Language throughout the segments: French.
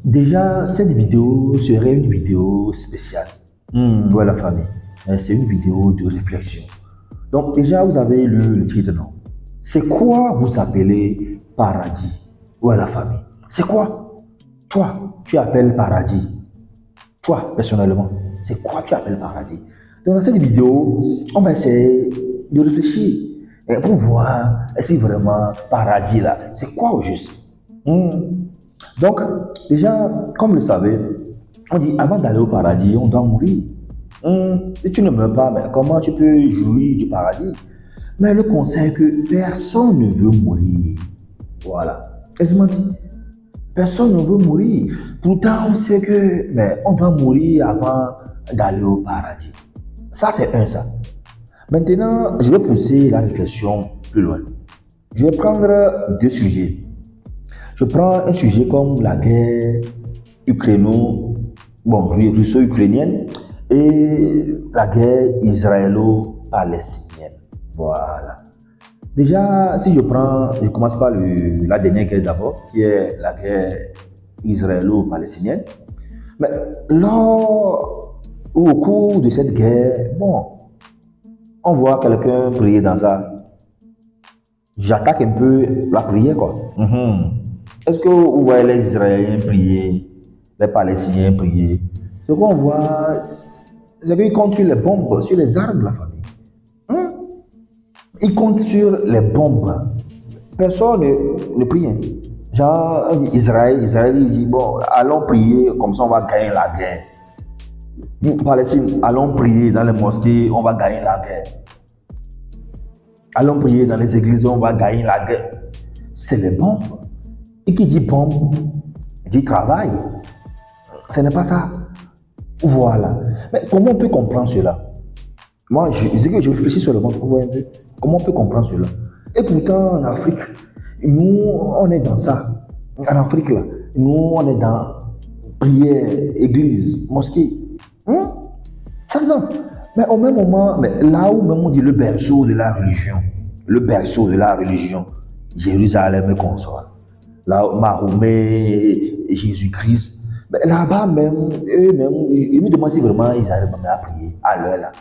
Déjà, cette vidéo serait une vidéo spéciale pour la famille. C'est une vidéo de réflexion. Donc déjà, vous avez le titre, non? C'est quoi vous appelez paradis ou à la famille? C'est quoi? Toi, tu appelles paradis. Toi, personnellement, c'est quoi tu appelles paradis? Donc dans cette vidéo, on va essayer de réfléchir pour voir si vraiment paradis là, c'est quoi au juste? Donc, déjà, comme vous le savez, on dit avant d'aller au paradis, on doit mourir. Si tu ne meurs pas, mais comment tu peux jouir du paradis? Mais le conseil est que personne ne veut mourir. Voilà. Quasiment dit. Personne ne veut mourir. Pourtant, on sait que mais on doit mourir avant d'aller au paradis. Ça, c'est un, ça. Maintenant, je vais pousser la réflexion plus loin. Je vais prendre deux sujets. Je prends un sujet comme la guerre russo-ukrainienne et la guerre israélo-palestinienne. Voilà. Déjà, si je commence par la dernière guerre d'abord, qui est la guerre israélo-palestinienne. Mais au cours de cette guerre, on voit quelqu'un prier dans ça. J'attaque un peu la prière, quoi. Est-ce que vous voyez les Israéliens prier, les Palestiniens prier? Ce qu'on voit, c'est qu'ils comptent sur les bombes, sur les armes de la famille. Ils comptent sur les bombes. Personne ne prie. Genre, on dit Israël il dit, bon, allons prier, comme ça on va gagner la guerre. Palestine, allons prier dans les mosquées, on va gagner la guerre. Allons prier dans les églises, on va gagner la guerre. C'est les bombes. Et qui dit bombe, dit travail. Ce n'est pas ça. Voilà. Mais comment on peut comprendre cela? Moi, je réfléchis sur le monde pour voir un peu. Comment on peut comprendre cela? Et pourtant, en Afrique, nous, on est dans ça. En Afrique, là, nous, on est dans prière, église, mosquée. Ça veut dire, mais au même moment, mais là où même on dit le berceau de la religion, Jérusalem est consort. Là, Mahomet, Jésus-Christ, là-bas même, eux-mêmes, ils me demandent si vraiment ils arrivent à prier à l'heure là.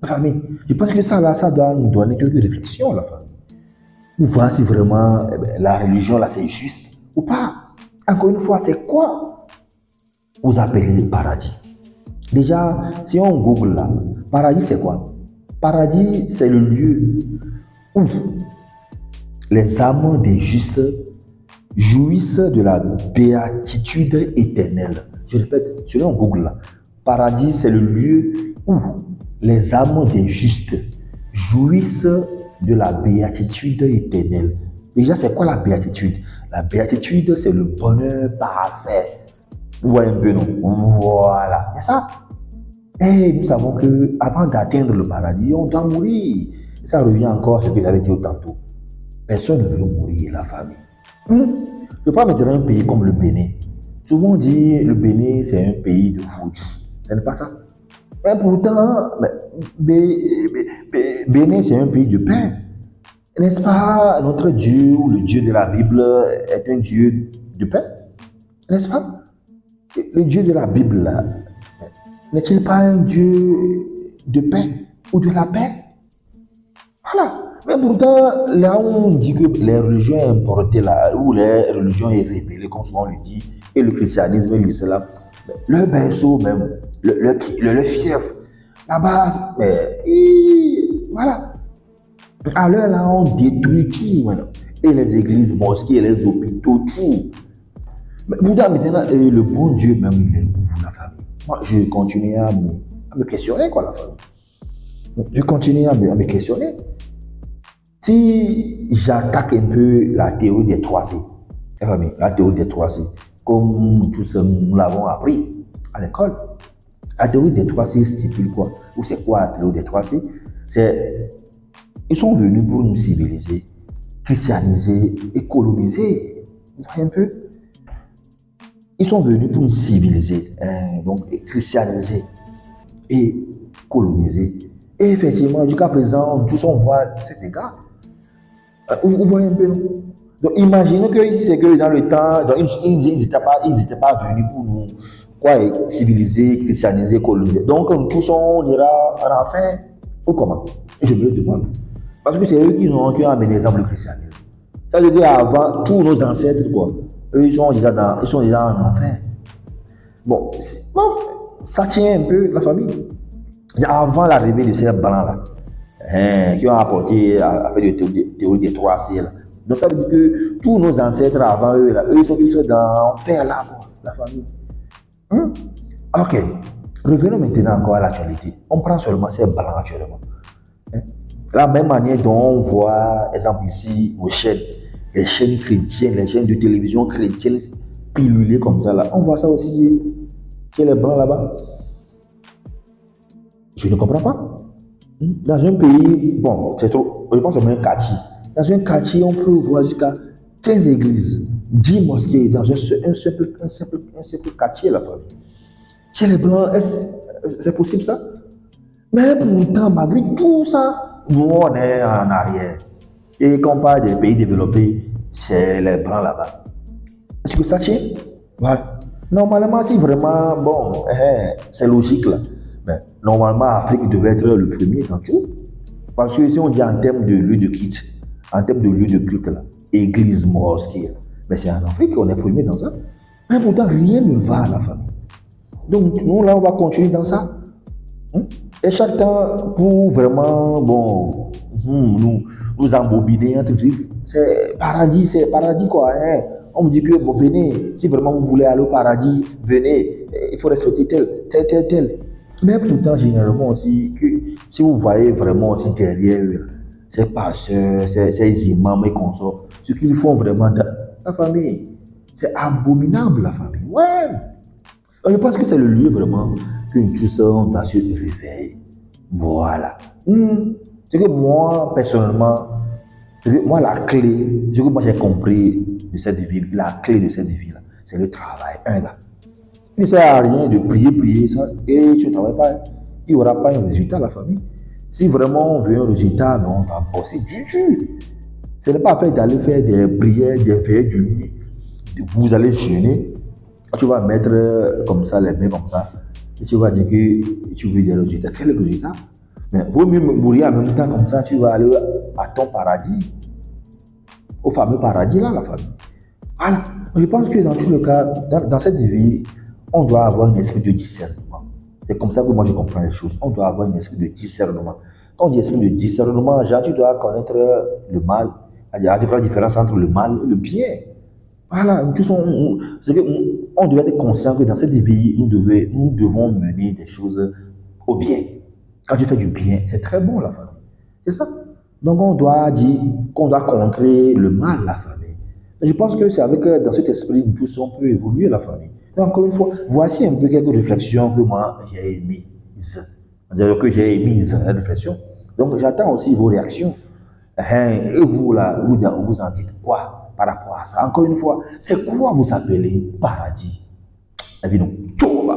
La famille, je pense que ça là, ça doit nous donner quelques réflexions, la famille. Pour voir si vraiment la religion là c'est juste ou pas. Encore une fois, c'est quoi vous appelez paradis? Déjà, si on google là, paradis c'est quoi? Paradis c'est le lieu où les âmes des justes jouissent de la béatitude éternelle. Je répète, si on google là, paradis c'est le lieu où les âmes des justes jouissent de la béatitude éternelle. Déjà, c'est quoi la béatitude? La béatitude, c'est le bonheur parfait. Vous voyez un peu, non? Voilà, c'est ça. Et nous savons que avant d'atteindre le paradis, on doit mourir. Ça revient encore à ce que j'avais dit tantôt. Personne ne veut mourir, la famille. Je prends maintenant un pays comme le Bénin. Souvent on dit le Bénin, c'est un pays de vaudou. Ce n'est pas ça. Mais pourtant, Bénin, c'est un pays de paix. N'est-ce pas? Notre Dieu, ou le Dieu de la Bible, est un Dieu de paix. N'est-ce pas? Le Dieu de la Bible, n'est-il pas un Dieu de paix ou de la paix? Voilà. Mais pourtant, là où on dit que les religions importées, là, où les religions sont révélées, comme souvent on le dit, et le christianisme et l'islam, le berceau même, le fief, la base, voilà. À l'heure là, on détruit tout maintenant. Et les églises, mosquées, les hôpitaux, tout. Mais Bouddha, maintenant, le bon Dieu même, il est où, la famille? Moi, je continue à me questionner, quoi, la famille. Je continue à me questionner. Si j'attaque un peu la théorie des 3C, la théorie des 3C, comme tous nous l'avons appris à l'école, la théorie des 3C stipule quoi? Ou c'est quoi la théorie des 3C? Ils sont venus pour nous civiliser, christianiser et coloniser. Vous voyez un peu? Ils sont venus pour nous civiliser, donc christianiser et coloniser. Et effectivement, jusqu'à présent, tous on voit cet égard. Vous voyez un peu, non? Donc, imaginez que c'est que dans le temps, donc, ils étaient pas venus pour nous quoi, civiliser, christianiser, coloniser. Donc, tous on ira en enfer ou comment? Je me le demande. Parce que c'est eux qui ont amené l'exemple du christianisme. Ça veut dire qu'avant, tous nos ancêtres, quoi, eux, ils sont déjà en enfer. Bon, bon, ça tient un peu la famille. Avant l'arrivée de ces blancs-là, qui ont apporté à faire des théories des 3C. Là. Donc ça veut dire que tous nos ancêtres avant eux, là, eux ils sont tous dans l'enfer là, quoi, la famille. Ok, revenons maintenant encore à l'actualité. On prend seulement ces blancs actuellement. La même manière dont on voit, exemple ici, aux chaînes, les chaînes chrétiennes, les chaînes de télévision chrétiennes pilulées comme ça là, on voit ça aussi chez les blancs là-bas. Je ne comprends pas. Dans un pays, bon, c'est trop, je pense que c'est un quartier. Dans un quartier, on peut voir jusqu'à 15 églises, 10 mosquées dans un simple quartier là. Chez les blancs, c'est possible ça? Mais pourtant, malgré tout ça, nous on est en arrière. Et quand on parle des pays développés, c'est les blancs là-bas. Est-ce que ça tient? Voilà. Normalement, si vraiment, bon, c'est logique là. Mais normalement, l'Afrique devait être le premier dans tout. Parce que si on dit en termes de lieu de culte, en termes de lieu de culte, là, église, mosquée, mais c'est en Afrique qu'on est premier dans ça. Mais pourtant, rien ne va à la famille. Donc, nous, là, on va continuer dans ça. Et chaque temps, pour vraiment, bon, nous embobiner entre griffes, c'est paradis quoi. On me dit que, bon, venez, si vraiment vous voulez aller au paradis, venez, il faut respecter tel. Mais pourtant, généralement aussi, que si vous voyez vraiment aussi derrière eux, ces pasteurs, ces imams et consorts, ce qu'ils font vraiment dans la famille, c'est abominable la famille. Ouais. Donc, je pense que c'est le lieu vraiment qu'une tous on doit se réveiller. Voilà. C'est que moi, personnellement, moi, la clé, ce que moi j'ai compris de cette vie, la clé de cette vie-là, c'est le travail. Un gars. Il ne sert à rien de prier, ça, et tu ne travailles pas. Il n'y aura pas un résultat à la famille. Si vraiment on veut un résultat, mais on doit bosser du tout. Ce n'est pas fait d'aller faire des prières, des veillées de nuit. Vous allez jeûner, tu vas mettre comme ça, les mains comme ça, et tu vas dire que tu veux des résultats. Quel résultat? Mais vaut mieux mourir en même temps comme ça, tu vas aller à ton paradis, au fameux paradis là, la famille. Voilà. Je pense que dans tous les cas, dans cette vie, on doit avoir un esprit de discernement. C'est comme ça que moi je comprends les choses. On doit avoir un esprit de discernement. Quand on dit esprit de discernement, genre, tu dois connaître le mal. Il y a la différence entre le mal et le bien. Voilà, on doit être conscient que dans cette vie, nous devons mener des choses au bien. Quand tu fais du bien, c'est très bon la famille. C'est ça. Donc on doit dire qu'on doit contrer le mal la famille. Je pense que c'est dans cet esprit que tous on peut évoluer la famille. Et encore une fois, voici un peu quelques réflexions que moi j'ai émises. C'est-à-dire que j'ai émises la réflexion. Donc j'attends aussi vos réactions. Et vous là, vous en dites quoi par rapport à ça? Encore une fois, c'est quoi vous appelez paradis? Et puis donc, tchou,